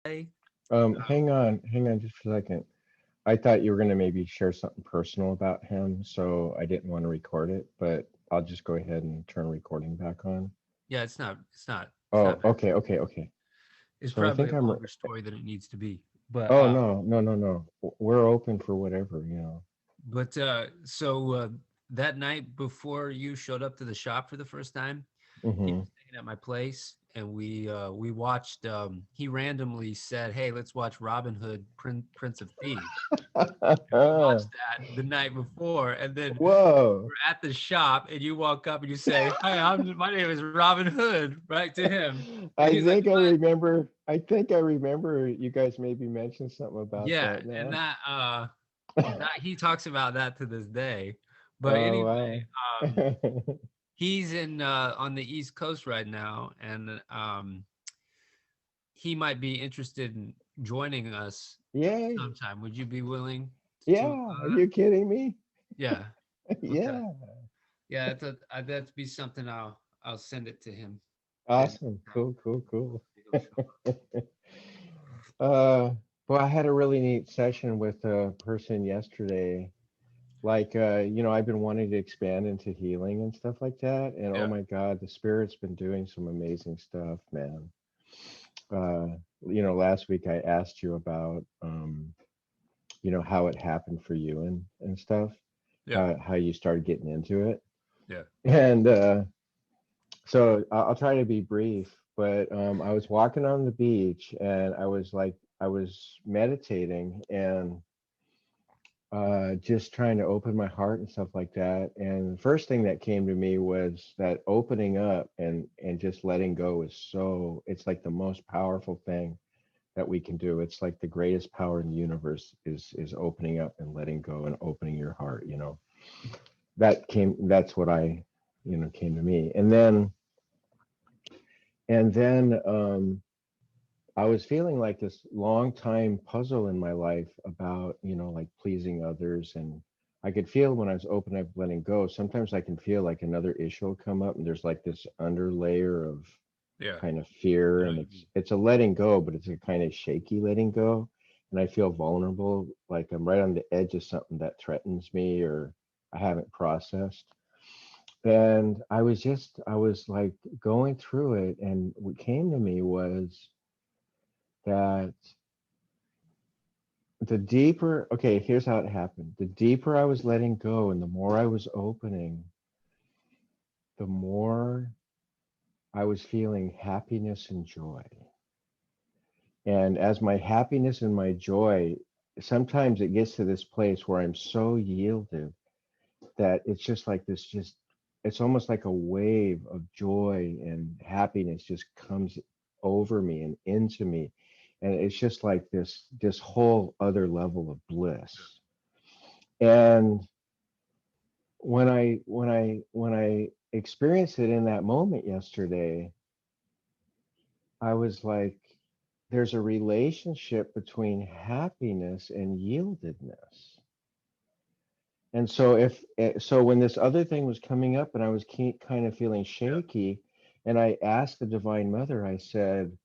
Hey, Hang on just a second. I thought you were gonna maybe share something personal about him, so I didn't want to record it, but I'll just go ahead and turn recording back on. yeah, it's not Oh, bad. okay. It's So I probably think a I'm. longer story than it needs to be. But Oh no. We're open for whatever. so that night before you showed up to the shop for the first time, he Mm-hmm. was staying at my place, and we watched. He randomly said, "Hey, let's watch Robin Hood, Prince of Thieves." And we watched that the night before, and then Whoa! we're at the shop, and you walk up and you say, "Hi, my name is Robin Hood," right to him, and I he's like, think I "What?" remember. I think I remember you guys maybe mentioned something about Yeah, that and now. that he talks about that to this day. But Oh anyway, wow. he's in on the East Coast right now, and he might be interested in joining us Yay! sometime. Would you be willing to? Yeah, are you kidding me? Yeah. Okay. Yeah. Yeah, that'd be something. I'll send it to him, and Awesome. Cool. he'll show up. Uh, well, I had a really neat session with a person yesterday. I've been wanting to expand into healing and stuff like that. And oh Yeah. my God, the spirit's been doing some amazing stuff, man. Last week I asked you about, how it happened for you and stuff, Yeah. how you started getting into it. Yeah. And So I'll try to be brief, but I was walking on the beach and I was meditating and just trying to open my heart and stuff like that. And the first thing that came to me was that opening up and just letting go it's like the most powerful thing that we can do. It's like the greatest power in the universe is opening up and letting go and opening your heart. That's what came to me. And then I was feeling like this long time puzzle in my life about, like pleasing others. And I could feel when I was open up, letting go, sometimes I can feel like another issue will come up and there's like this under layer of Yeah. kind of fear. I know And what you it's, mean. it's a letting go, but it's a kind of shaky letting go. And I feel vulnerable, like I'm right on the edge of something that threatens me or I haven't processed. And I was like going through it. And what came to me was that here's how it happened. The deeper I was letting go and the more I was opening, the more I was feeling happiness and joy. And as my happiness and my joy, sometimes it gets to this place where I'm so yielded that it's just like it's almost like a wave of joy and happiness just comes over me and into me. And it's just like this whole other level of bliss. And when I experienced it in that moment yesterday, I was like, there's a relationship between happiness and yieldedness. And so when this other thing was coming up and I was kind of feeling Yeah. shaky, and I asked the Divine Mother, I said,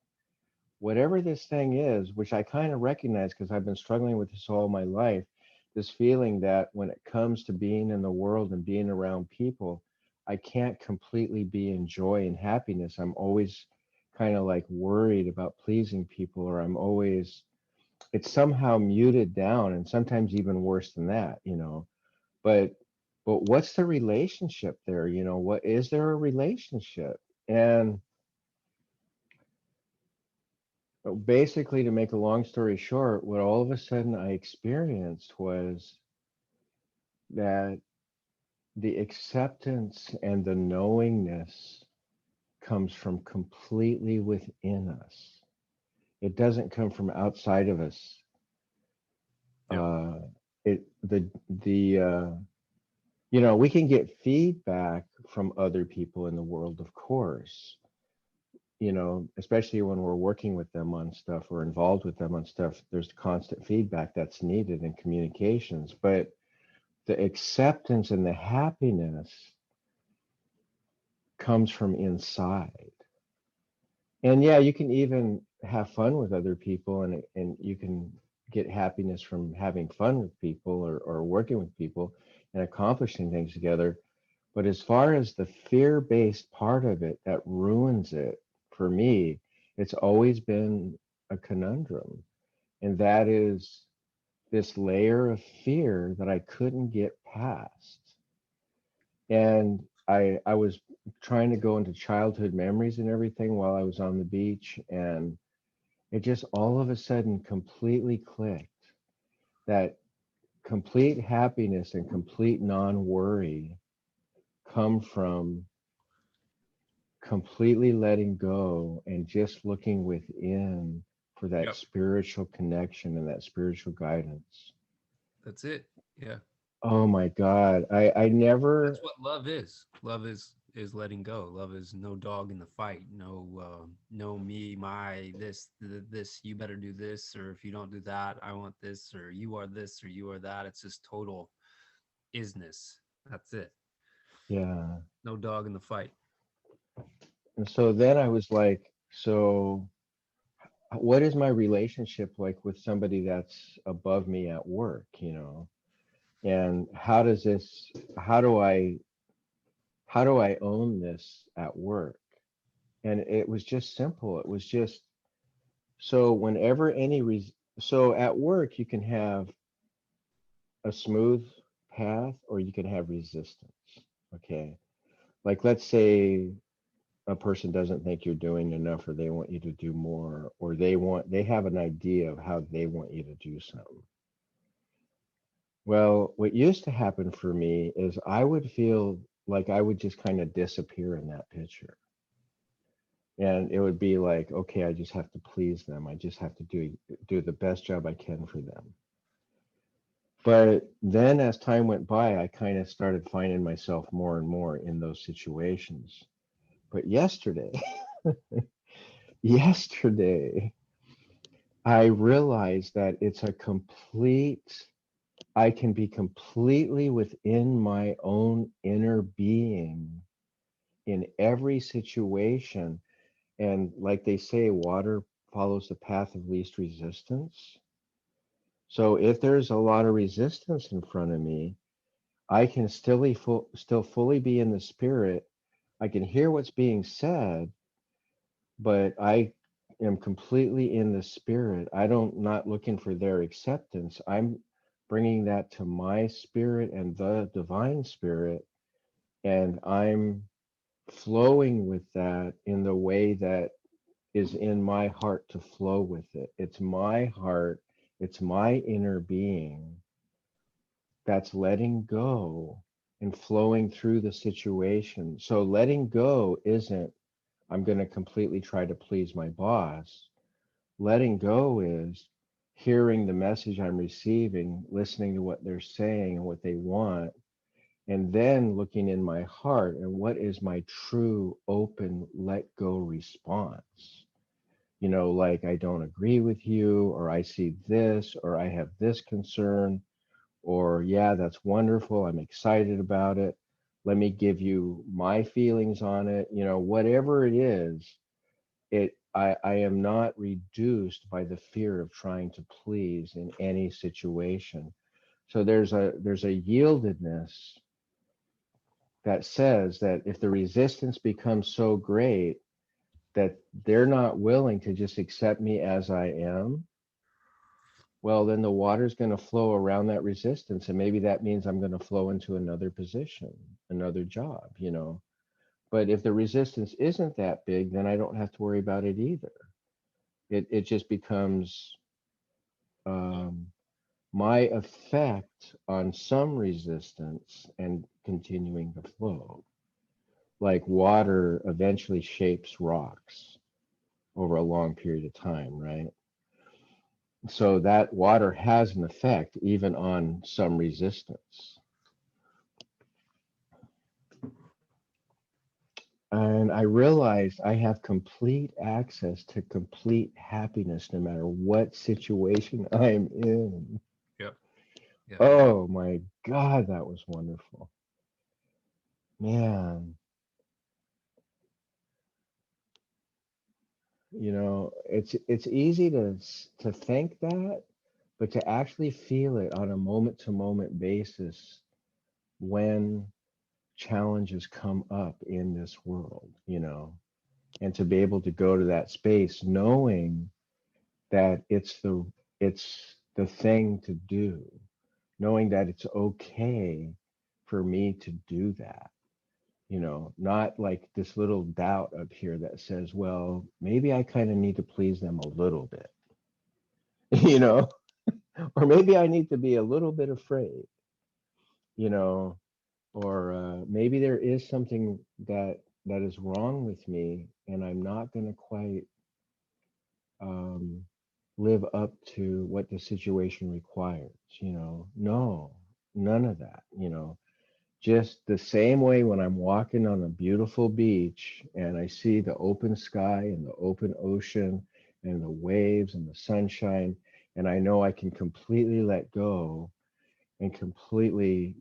whatever this thing is, which I kind of recognize because I've been struggling with this all my life, this feeling that when it comes to being in the world and being around people, I can't completely be in joy and happiness. I'm always kind of like worried about pleasing people, or it's somehow muted down, and sometimes even worse than that. But what's the relationship there? What is there a relationship? And basically, to make a long story short, what all of a sudden I experienced was that the acceptance and the knowingness comes from completely within us. It doesn't come from outside of us. Yep. Uh, it the we can get feedback from other people in the world, of course. Especially when we're working with them on stuff or involved with them on stuff. There's constant feedback that's needed in communications, but the acceptance and the happiness comes from inside. And yeah, you can even have fun with other people, and you can get happiness from having fun with people, or working with people and accomplishing things together. But as far as the fear-based part of it that ruins it for me, it's always been a conundrum. And that is this layer of fear that I couldn't get past. And I was trying to go into childhood memories and everything while I was on the beach, and it just all of a sudden completely clicked that complete happiness and complete non-worry come from completely letting go and just looking within for that Yep. spiritual connection and that spiritual guidance. That's it. Yeah. Oh my God. I That's never, what love is. Love is letting go. Love is no dog in the fight. No, no me, my, this. You better do this, or if you don't do that, I want this, or you are this, or you are that. It's just total isness. That's it. yeah. No dog in the fight. And so then I was like, so what is my relationship like with somebody that's above me at work, you know? And how does this, how do I, how do I own this at work? And it was just simple. It was just, so whenever so at work you can have a smooth path or you can have resistance. Okay. Like let's say a person doesn't think you're doing enough, or they want you to do more, or they have an idea of how they want you to do something. Well, what used to happen for me is I would feel like I would just kind of disappear in that picture. And it would be like, okay, I just have to please them. I just have to do the best job I can for them. But then as time went by, I kind of started finding myself more and more in those situations. But yesterday, yesterday, I realized that I can be completely within my own inner being in every situation. And like they say, water follows the path of least resistance. So if there's a lot of resistance in front of me, I can still fully be in the spirit. I can hear what's being said, but I am completely in the spirit. I don't not looking for their acceptance. I'm bringing that to my spirit and the divine spirit, and I'm flowing with that in the way that is in my heart to flow with it. It's my heart, it's my inner being that's letting go and flowing through the situation. So letting go isn't, I'm going to completely try to please my boss. Letting go is hearing the message I'm receiving, listening to what they're saying and what they want, and then looking in my heart and what is my true open let go response. You know, like I don't agree with you, or I see this, or I have this concern, or yeah, that's wonderful. I'm excited about it. Let me give you my feelings on it. You know, whatever it is, I am not reduced by the fear of trying to please in any situation. So there's a yieldedness that says that if the resistance becomes so great that they're not willing to just accept me as I am, well, then the water's going to flow around that resistance. And maybe that means I'm going to flow into another position, another job, you know. But if the resistance isn't that big, then I don't have to worry about it either. It just becomes um, my effect on some resistance and continuing to flow. Like water eventually shapes rocks over a long period of time, right? So that water has an effect even on some resistance. And I realized I have complete access to complete happiness no matter what situation I'm in. Yep. Yep. Oh my God, that was wonderful. Man, You know, it's easy to think that, but to actually feel it on a moment to moment basis when challenges come up in this world, you know, and to be able to go to that space knowing that it's the thing to do, knowing that it's okay for me to do that, you know, not like this little doubt up here that says, well, maybe I kind of need to please them a little bit, you know, or maybe I need to be a little bit afraid, you know, or maybe there is something that is wrong with me and I'm not going to quite um, live up to what the situation requires, you know. No, none of that, you know. Just the same way when I'm walking on a beautiful beach and I see the open sky and the open ocean and the waves and the sunshine, and I know I can completely let go and completely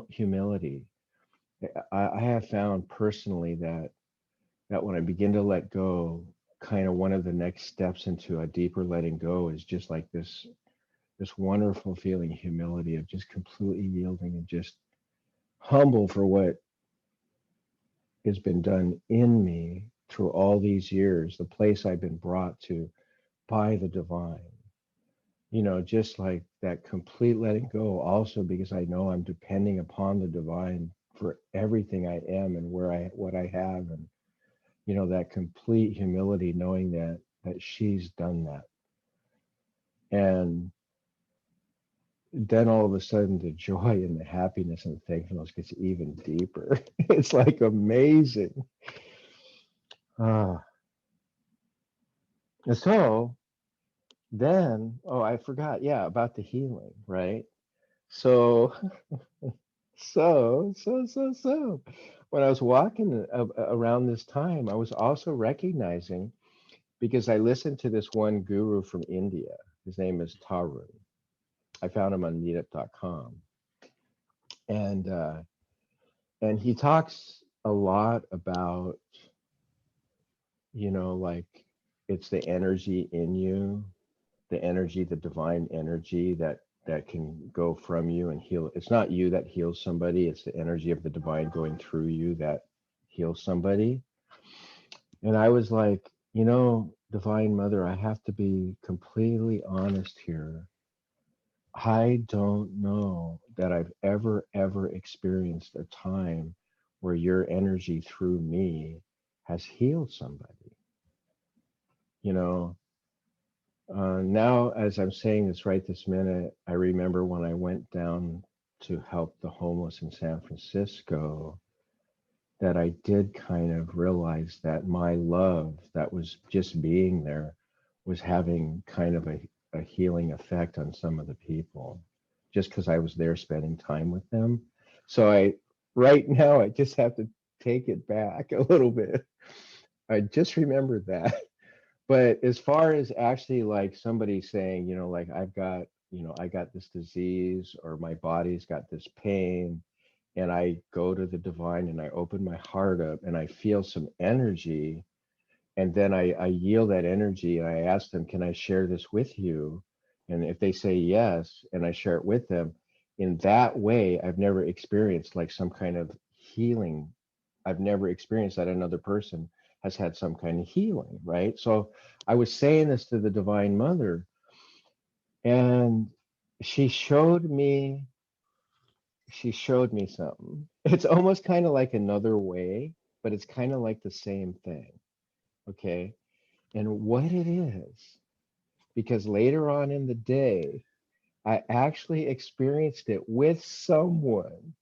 humility. I have found personally that when I begin to let go, kind of one of the next steps into a deeper letting go is just like this wonderful feeling of humility of just completely yielding and just humble for what has been done in me through all these years, the place I've been brought to by the divine. You know, just like that complete letting go, also because I know I'm depending upon the divine for everything I am and what I have, and you know, that complete humility, knowing that she's done that. And then all of a sudden the joy and the happiness and the thankfulness gets even deeper. It's like amazing. Ah. And so then, oh, I forgot, yeah, about the healing, right? So, so, when I was walking around this time, I was also recognizing because I listened to this one guru from India. His name is Tarun. I found him on meetup.com. And and he talks a lot about, you know, like it's the energy in you, the energy, the divine energy that can go from you and heal. It's not you that heals somebody, it's the energy of the divine going through you that heals somebody. And I was like, you know, Divine Mother, I have to be completely honest here. I don't know that I've ever experienced a time where your energy through me has healed somebody. You know, now as I'm saying this right this minute, I remember when I went down to help the homeless in San Francisco, that I did kind of realize that my love that was just being there was having kind of a healing effect on some of the people just because I was there spending time with them. So right now, I just have to take it back a little bit. I just remembered that. But as far as actually like somebody saying, you know, like I've got, you know, I got this disease or my body's got this pain, and I go to the divine and I open my heart up and I feel some energy, and then I yield that energy and I ask them, can I share this with you? And if they say yes, and I share it with them, in that way, I've never experienced like some kind of healing. I've never experienced that another person has had some kind of healing, right? So I was saying this to the Divine Mother, and she showed me she showed me something. It's almost kind of like another way, but it's kind of like the same thing. Okay. And what it is, because later on in the day, I actually experienced it with someone,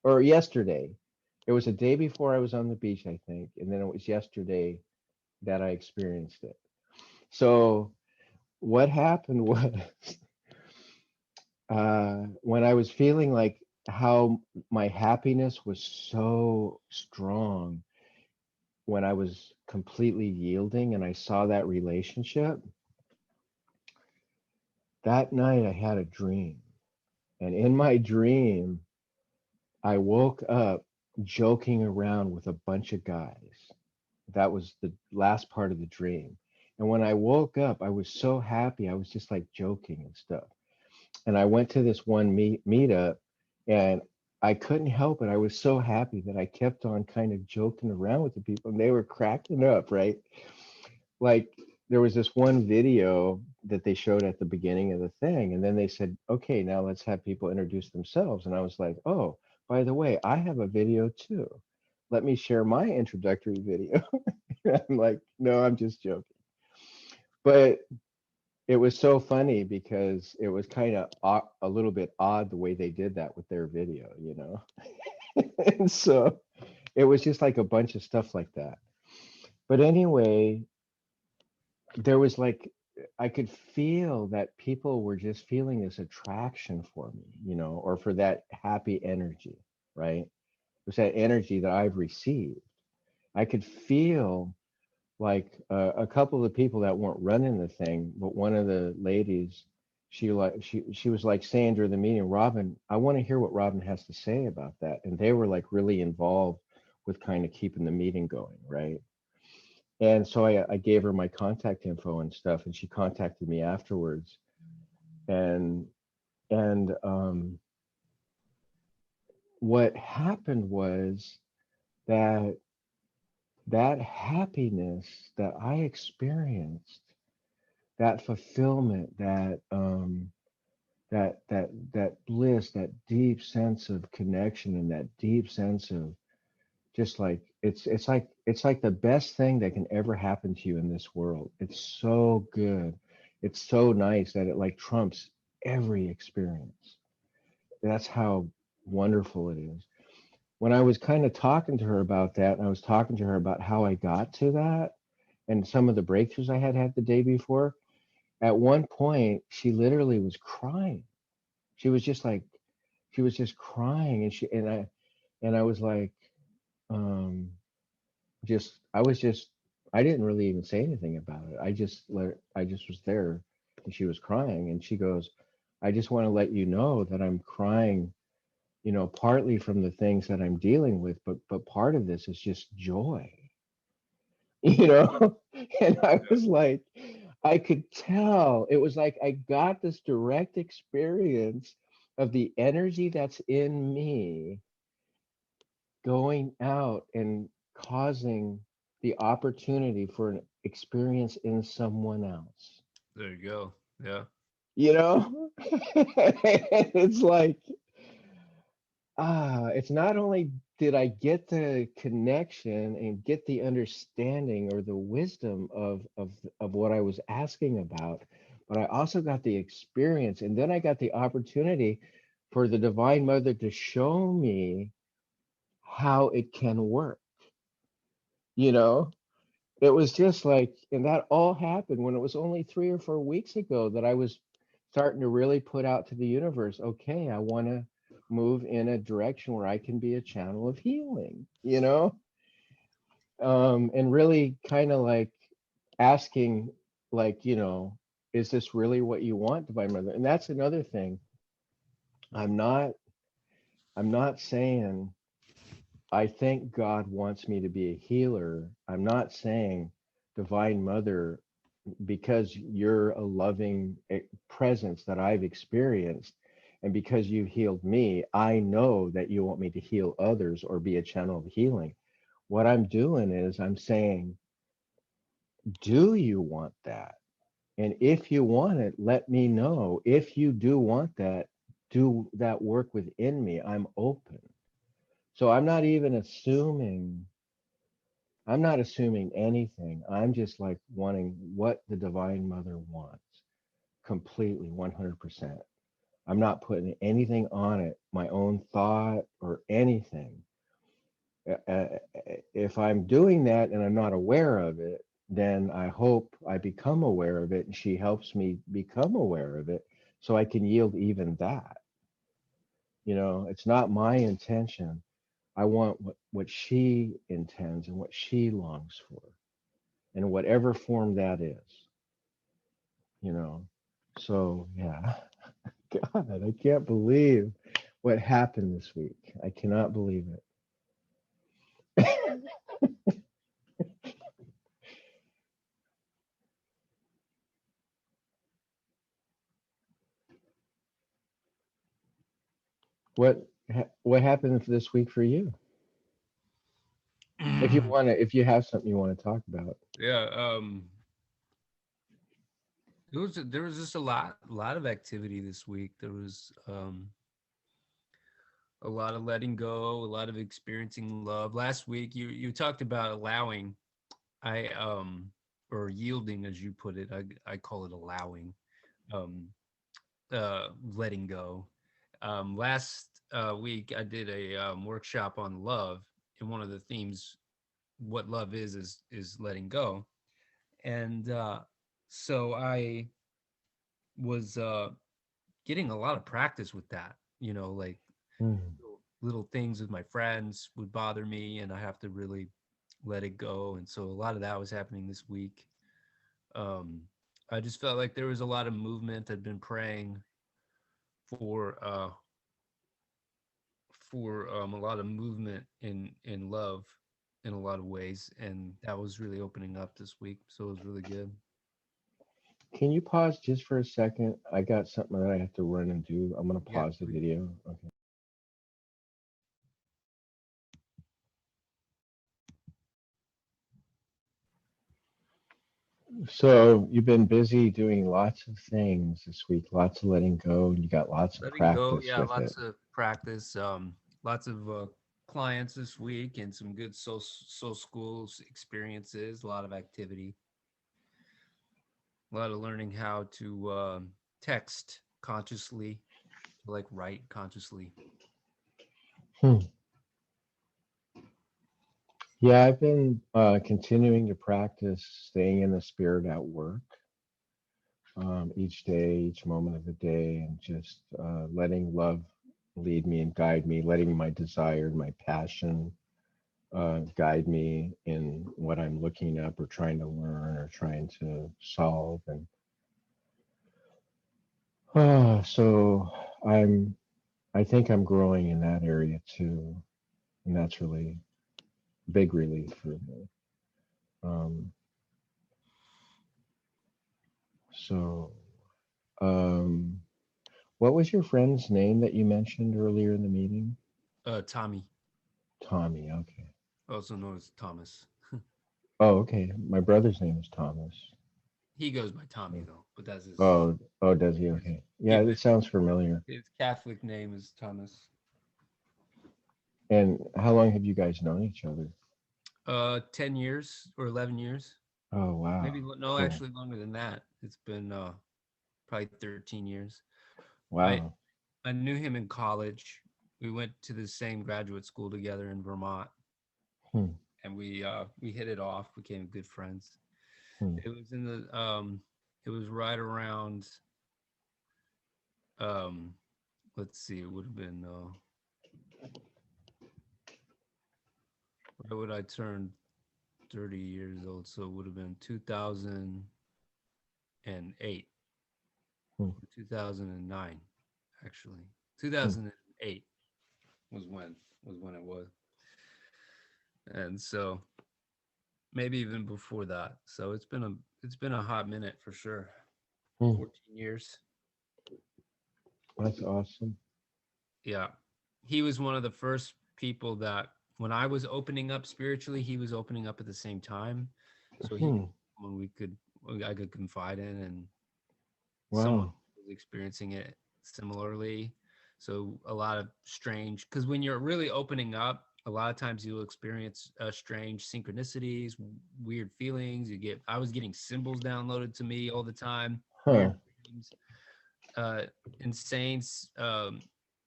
or yesterday. It was a day before I was on the beach, I think. And then it was yesterday that I experienced it. So what happened was when I was feeling like how my happiness was so strong when I was completely yielding and I saw that relationship, that night I had a dream. And in my dream, I woke up joking around with a bunch of guys. That was the last part of the dream. And when I woke up, I was so happy. I was just like joking and stuff. And I went to this one meetup, and I couldn't help it. I was so happy that I kept on kind of joking around with the people, and they were cracking up, right? Like there was this one video that they showed at the beginning of the thing, and then they said, okay, now let's have people introduce themselves. And I was like, oh, by the way, I have a video too. Let me share my introductory video. I'm like, no, I'm just joking. But it was so funny because it was kind of a little bit odd the way they did that with their video, you know? And so it was just like a bunch of stuff like that. But anyway, there was like, I could feel that people were just feeling this attraction for me, you know, or for that happy energy, right? It was that energy that I've received. I could feel like a couple of the people that weren't running the thing, but one of the ladies, she was like saying during the meeting, Robin, I want to hear what Robin has to say about that. And they were like really involved with kind of keeping the meeting going, right? And so I gave her my contact info and stuff, and she contacted me afterwards. And and what happened was that that happiness that I experienced, that fulfillment, that bliss, that deep sense of connection, and that deep sense of just like it's like the best thing that can ever happen to you in this world. It's so good. It's so nice that it like trumps every experience. That's how wonderful it is. When I was kind of talking to her about that, and I was talking to her about how I got to that and some of the breakthroughs I had had the day before, at one point she literally was crying. She was just like, she was just crying, and I was like, um just I was just I didn't really even say anything about it. I just was there, and she was crying, and she goes, I just want to let you know that I'm crying, you know, partly from the things that I'm dealing with, but part of this is just joy. You know. And I was like, I could tell it was like I got this direct experience of the energy that's in me going out and causing the opportunity for an experience in someone else. There you go. Yeah. You know? It's like, it's not only did I get the connection and get the understanding or the wisdom of what I was asking about, but I also got the experience, and then I got the opportunity for the Divine Mother to show me how it can work. You know, it was just like, and that all happened when it was only 3 or 4 weeks ago that I was starting to really put out to the universe, okay, I want to move in a direction where I can be a channel of healing, you know? And really kind of like asking, like, you know, is this really what you want, Divine Mother? And that's another thing. I'm not, I'm not saying I think God wants me to be a healer. I'm not saying, Divine Mother, because you're a loving presence that I've experienced, and because you healed me, I know that you want me to heal others or be a channel of healing. What I'm doing is I'm saying, do you want that? And if you want it, let me know. If you do want that, do that work within me. I'm open. So I'm not assuming anything. I'm just like wanting what the Divine Mother wants completely, 100%. I'm not putting anything on it, my own thought or anything. If I'm doing that and I'm not aware of it, then I hope I become aware of it, and she helps me become aware of it so I can yield even that. You know, it's not my intention. I want what she intends and what she longs for, in whatever form that is, you know. So, yeah. God, I can't believe what happened this week. I cannot believe it. What happened this week for you? If you want to, if you have something you want to talk about. Yeah, there was just a lot of activity this week. There was a lot of letting go, a lot of experiencing love. Last week you talked about allowing, I or yielding as you put it. I call it allowing. Um Letting go. Last week I did a workshop on love, and one of the themes, what love is letting go. And so I was getting a lot of practice with that. Like Hmm. little things with my friends would bother me, and I have to really let it go. And so a lot of that was happening this week. Um, I just felt like there was a lot of movement. I'd been praying for uh, a lot of movement in love in a lot of ways, and that was really opening up this week. So it was really good. Can you pause just for a second? I got something that I have to run and do. I'm gonna Yeah, pause the video. Okay. So you've been busy doing lots of things this week, lots of letting go, and you got lots of letting go. practice Yeah, with it. lots of practice. Lots of clients this week, and some good soul schools experiences. A lot of activity. A lot of learning how to text consciously, to like write consciously. Hmm. Yeah, I've been continuing to practice staying in the spirit at work, each day, each moment of the day, and just letting love lead me and guide me, letting my desire, my passion guide me in what I'm looking up or trying to learn or trying to solve. And so I'm, I think I'm growing in that area too, and that's really big relief for me. Um, so, um, what was your friend's name that you mentioned earlier in the meeting? Tommy, Tommy. Okay. also known as Thomas. Oh, okay. My brother's name is Thomas. He goes by Tommy So- though, but that's oh, does he? his Okay. Yeah, given it sounds familiar. his Catholic name is Thomas. And how long have you guys known each other? 10 years or 11 years. Oh, wow. Maybe no, Cool. actually longer than that. It's been probably 13 years. I Wow. I knew him in college. We went to the same graduate school together in Vermont, Hmm, and we hit it off, became good friends. hmm, It was in the it was right around um let's see, it would have been why would I turn 30 years old? So it would have been 2008 hmm, or 2009 actually. hmm, 2008 was when it was. And so maybe even before that. So it's been a hot minute for sure. hmm. 14 years. That's awesome. Yeah. He was one of the first people that when I was opening up spiritually, he was opening up at the same time. So he Hmm. was someone I could confide in, and someone Wow. was experiencing it similarly. So a lot of strange, because when you're really opening up, a lot of times you'll experience strange synchronicities, weird feelings. I was getting symbols downloaded to me all the time, weird Huh. dreams, uh, insane,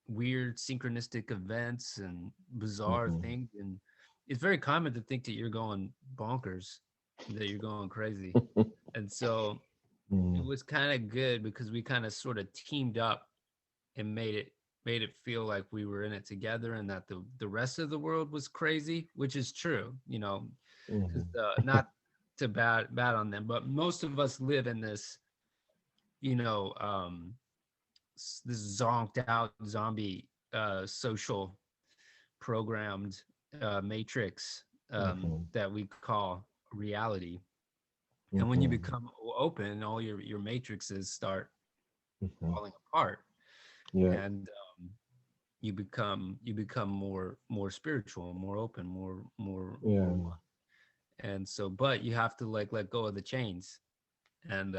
weird synchronistic events and bizarre Hmm. things. And it's very common to think that you're going bonkers, that you're going crazy. And so it Hmm. was kind of good because we kind of sort of teamed up and made it feel like we were in it together, and that the rest of the world was crazy, which is true, because Hmm. not to bad on them, but most of us live in this, you know, this zonked out zombie social programmed matrix Hmm. that we call reality. And when you Hmm. become open, all your matrices start Hmm. falling apart. Yeah. And you become more spiritual, more open, more Yeah. and so, but you have to like let go of the chains, and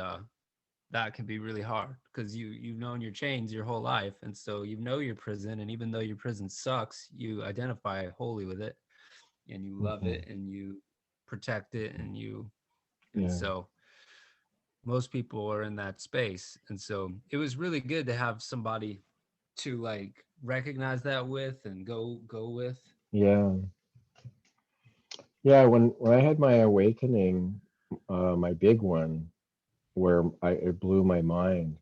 that can be really hard because you've known your chains your whole life, and so you know your prison, and even though your prison sucks, you identify wholly with it, and you love Hmm. it, and you protect it, and Yeah. so most people are in that space, and so it was really good to have somebody to like recognize that with and go with. Yeah. Yeah. When I had my awakening, my big one, where it blew my mind,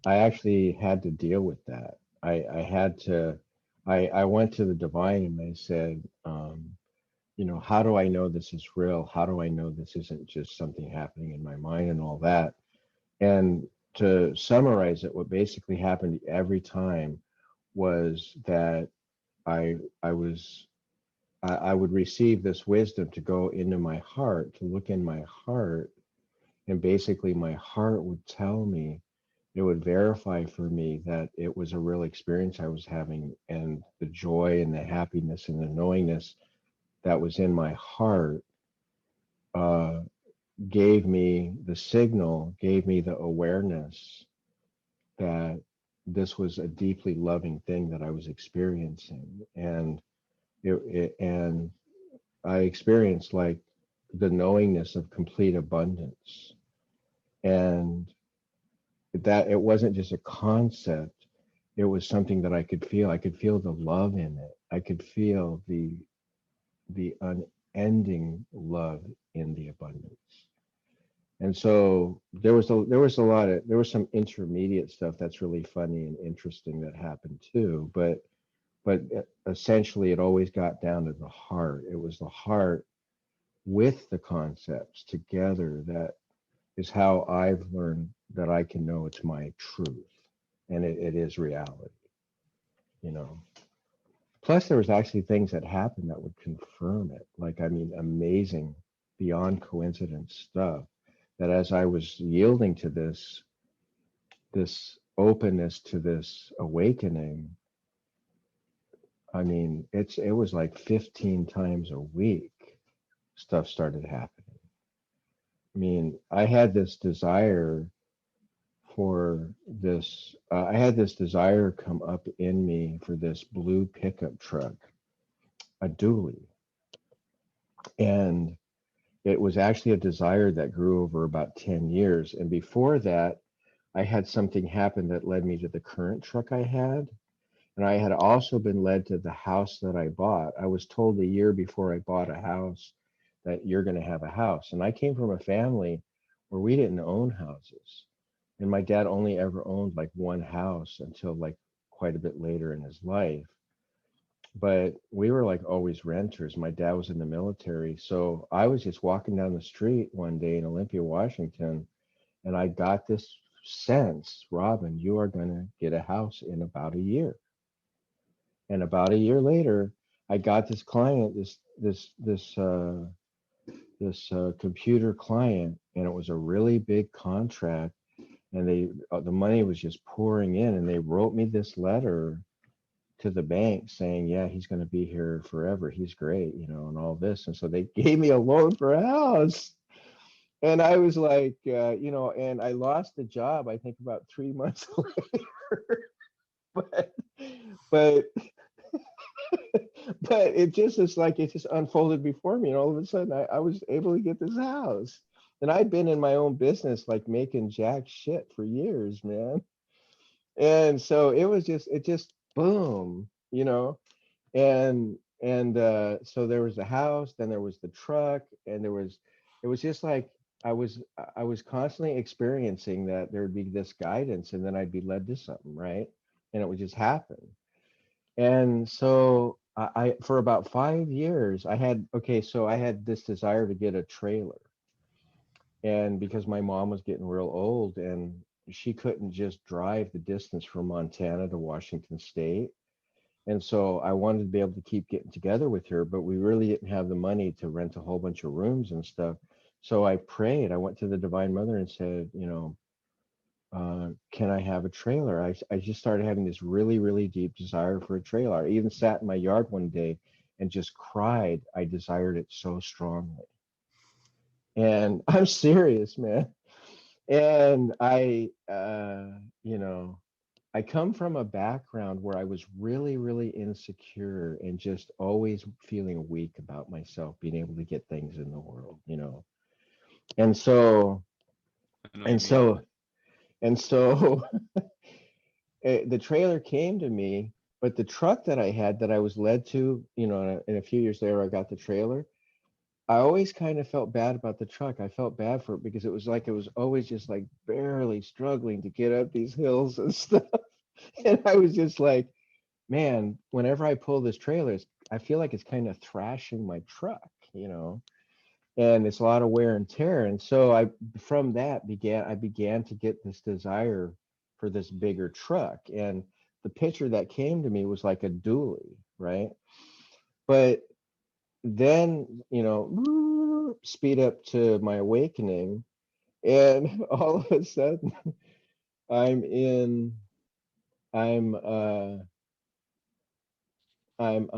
I actually had to deal with that. I had to. I went to the divine and I said, how do I know this is real? How do I know this isn't just something happening in my mind and all that? And to summarize it, what basically happened every time was that I was I would receive this wisdom to go into my heart, to look in my heart, and basically my heart would tell me, it would verify for me that it was a real experience I was having, and the joy and the happiness and the knowingness that was in my heart uh, gave me the signal, gave me the awareness that this was a deeply loving thing that I was experiencing, and and I experienced like the knowingness of complete abundance, and that it wasn't just a concept, it was something that I could feel. I could feel the love in it. I could feel the unending love in the abundance. And so there was some intermediate stuff that's really funny and interesting that happened too, but essentially it always got down to the heart. It was the heart with the concepts together that is how I've learned that I can know it's my truth, and it is reality, you know. Plus, there was actually things that happened that would confirm it. Like, I mean, amazing, beyond coincidence stuff. That as I was yielding to this openness to this awakening, I mean, it was like 15 times a week stuff started happening. I mean, I had this desire for this. I had this desire come up in me for this blue pickup truck, a dually, and it was actually a desire that grew over about 10 years. And before that, I had something happen that led me to the current truck I had. And I had also been led to the house that I bought. I was told a year before I bought a house that you're going to have a house. And I came from a family where we didn't own houses. And my dad only ever owned like one house until like quite a bit later in his life. But we were like always renters. My dad was in the military. So I was just walking down the street one day in Olympia, Washington, and I got this sense, Robin, you are going to get a house in about a year. And about a year later, I got this client, this computer client, and it was a really big contract. And the money was just pouring in, and they wrote me this letter to the bank saying, yeah, he's going to be here forever. He's great, and all this. And so they gave me a loan for a house. And I was like, and I lost the job, I think about 3 months later. but, but, but it just is like, it just unfolded before me. And all of a sudden I was able to get this house. And I'd been in my own business, like making jack shit for years, man. And so it just boom, so there was the house, then there was the truck, and it was just like I was constantly experiencing that there would be this guidance, and then I'd be led to something, right? And it would just happen. And so I for about 5 years I had this desire to get a trailer, and because my mom was getting real old and she couldn't just drive the distance from Montana to Washington State. And so I wanted to be able to keep getting together with her, but we really didn't have the money to rent a whole bunch of rooms and stuff. So I prayed. I went to the Divine Mother and said, can I have a trailer? I just started having this really, really deep desire for a trailer. I even sat in my yard one day and just cried. I desired it so strongly. And I'm serious, man. And you know, I come from a background where I was really, really insecure and just always feeling weak about myself, being able to get things in the world, you know. And so, I know what you and mean. so, and so the trailer came to me, but the truck that I had that I was led to, you know, and a few years later I got the trailer. I always kind of felt bad about the truck. I felt bad for it because it was like it was always just like barely struggling to get up these hills and stuff. And I was just like, man, whenever I pull this trailer, I feel like it's kind of thrashing my truck, you know, and it's a lot of wear and tear. And so from that I began to get this desire for this bigger truck. And the picture that came to me was like a dually, right? But then, you know, speed up to my awakening, and all of a sudden, I'm in, I'm, uh, I'm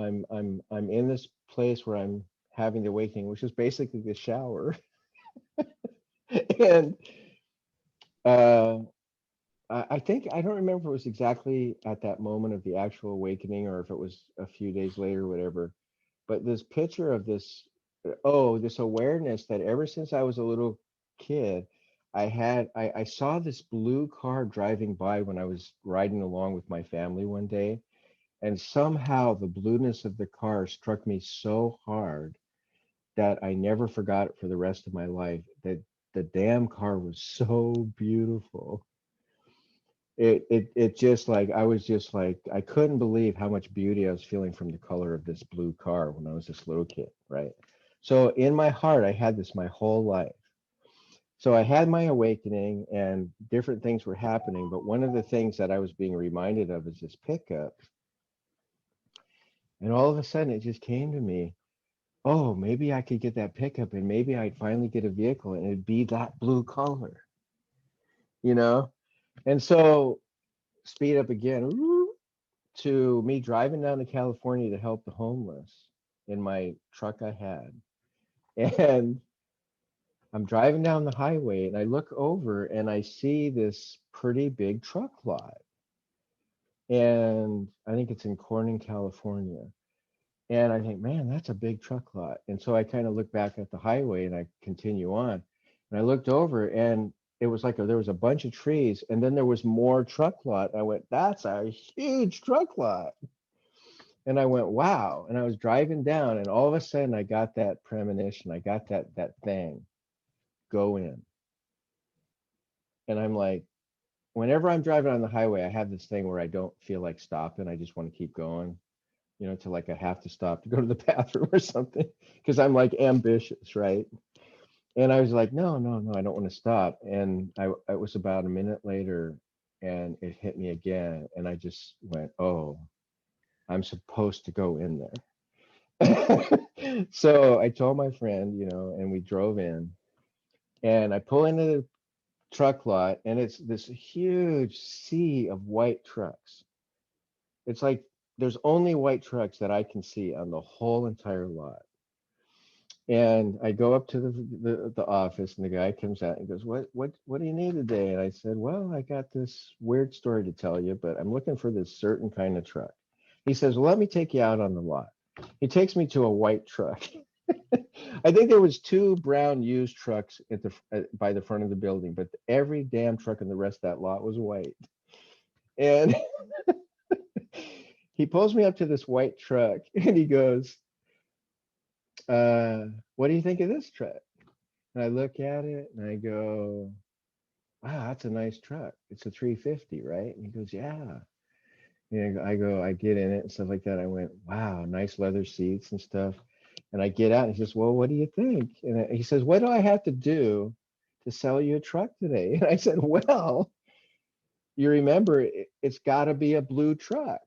in this place where I'm having the awakening, which is basically the shower, and uh, I think I don't remember if it was exactly at that moment of the actual awakening or if it was a few days later, or whatever. But this picture of this awareness that ever since I was a little kid, I saw this blue car driving by when I was riding along with my family one day, and somehow the blueness of the car struck me so hard that I never forgot it for the rest of my life. That the damn car was so beautiful. It just like I was just like I couldn't believe how much beauty I was feeling from the color of this blue car when I was this little kid, right? So in my heart, I had this my whole life. So I had my awakening and different things were happening, but one of the things that I was being reminded of is this pickup. And all of a sudden it just came to me, oh, maybe I could get that pickup and maybe I'd finally get a vehicle and it'd be that blue color, you know? And so speed up again to me driving down to California to help the homeless in my truck I had. And I'm driving down the highway and I look over and I see this pretty big truck lot. And I think it's in Corning, California. And I think, man, that's a big truck lot. And so I kind of look back at the highway and I continue on. And I looked over and it was like there was a bunch of trees and then there was more truck lot. I went, that's a huge truck lot. And I went, wow. And I was driving down and all of a sudden I got that premonition. I got that thing, go in. And I'm like, whenever I'm driving on the highway, I have this thing where I don't feel like stopping. I just want to keep going, you know, to like I have to stop to go to the bathroom or something because I'm like ambitious, right? And I was like, no, no, no, I don't want to stop. And it was about a minute later and it hit me again. And I just went, oh, I'm supposed to go in there. So I told my friend, you know, and we drove in and I pull into the truck lot and it's this huge sea of white trucks. It's like there's only white trucks that I can see on the whole entire lot. And I go up to the office and the guy comes out and goes, what do you need today? And I said, well, I got this weird story to tell you, but I'm looking for this certain kind of truck. He says, well, let me take you out on the lot. He takes me to a white truck. I think there was two brown used trucks by the front of the building, but every damn truck in the rest of that lot was white. And he pulls me up to this white truck and he goes, uh, what do you think of this truck? And I look at it and I go, wow, that's a nice truck. It's a 350, right? And he goes, yeah. And I get in it and stuff like that. I went, wow, nice leather seats and stuff. And I get out and he says, well, what do you think? And he says, what do I have to do to sell you a truck today? And I said, well, you remember it's got to be a blue truck.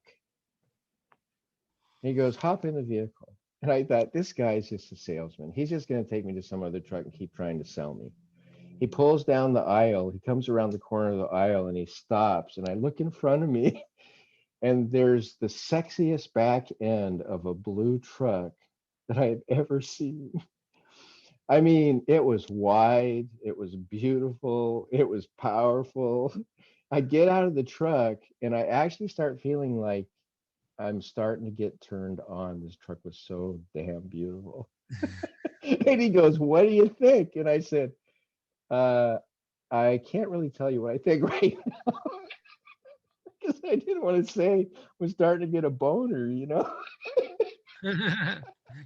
And he goes, hop in the vehicle. And I thought, this guy's just a salesman. He's just going to take me to some other truck and keep trying to sell me. He pulls down the aisle. He comes around the corner of the aisle and he stops. And I look in front of me, and there's the sexiest back end of a blue truck that I have ever seen. I mean, it was wide, it was beautiful, it was powerful. I get out of the truck and I actually start feeling like I'm starting to get turned on. This truck was so damn beautiful. And he goes, "What do you think?" And I said, uh, "I can't really tell you what I think right now because I didn't want to say we're starting to get a boner.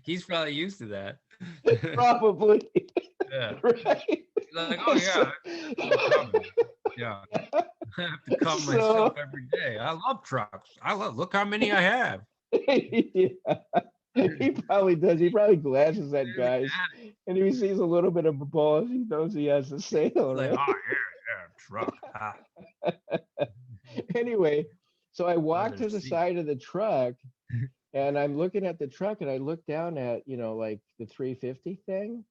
He's probably used to that. Probably, Yeah. right? He's like, oh And yeah, so, that's no problem. Yeah. I have to come myself so every day. I love trucks. Look how many I have. yeah, he probably does. He probably glances at Really guys, got it. and if he sees a little bit of a ball, he knows he has a He's sale, like, right? oh yeah, truck. Ah. Anyway, so I walk Leather to the seat. side of the truck, and I'm looking at the truck, and I look down at, like the 350 thing,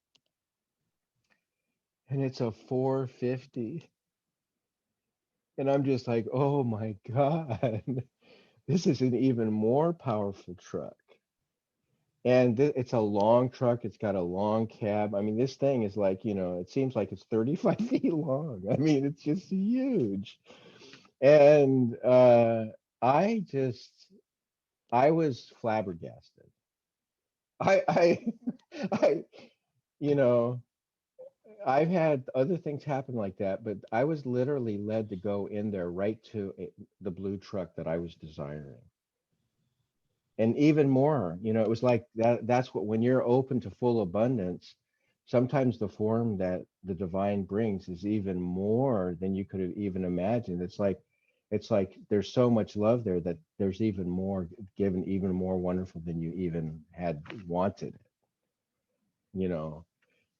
and it's a 450. And I'm just like, oh my God, this is an even more powerful truck. And it's a long truck. It's got a long cab. I mean, this thing is like, it seems like it's 35 feet long. I mean, it's just huge. And I just, I was flabbergasted. I, I, you know, I've had other things happen like that, but I was literally led to go in there right to the blue truck that I was desiring. And even more, it was like that's what, when you're open to full abundance, sometimes the form that the divine brings is even more than you could have even imagined. It's like there's so much love there that there's even more given, even more wonderful than you even had wanted it, you know.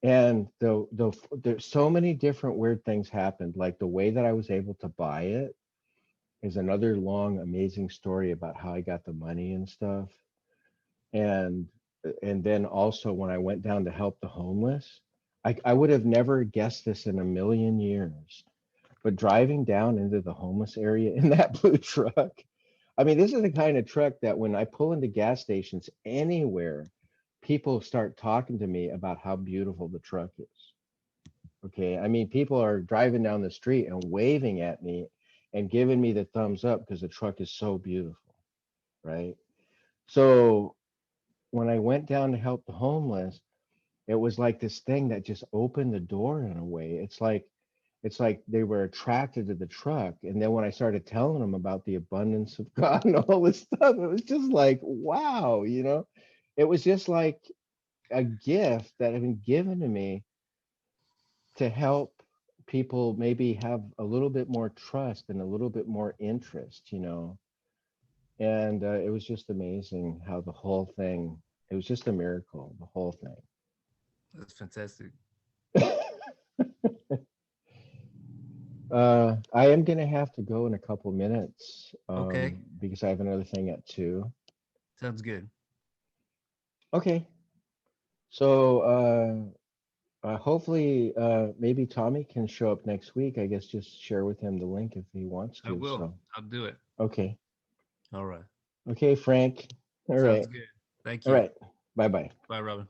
And there's so many different weird things happened. Like the way that I was able to buy it is another long, amazing story about how I got the money and stuff. And then also when I went down to help the homeless, I would have never guessed this in a million years. But driving down into the homeless area in that blue truck, I mean, this is the kind of truck that when I pull into gas stations anywhere, people start talking to me about how beautiful the truck is. Okay. I mean, people are driving down the street and waving at me and giving me the thumbs up because the truck is so beautiful. Right. So when I went down to help the homeless, it was like this thing that just opened the door in a way. It's like they were attracted to the truck. And then when I started telling them about the abundance of God and all this stuff, it was just like, wow. It was just like a gift that had been given to me to help people maybe have a little bit more trust and a little bit more interest. And it was just amazing how the whole thing, it was just a miracle, the whole thing. That's fantastic. I am gonna have to go in a couple minutes Okay. because I have another thing at 2. Sounds good. Okay, so hopefully maybe Tommy can show up next week. I guess just share with him the link if he wants I to. will. So I'll do it. okay, All right. okay, Frank. All Sounds right, good. Thank all you. right. Bye bye. Bye, Robin.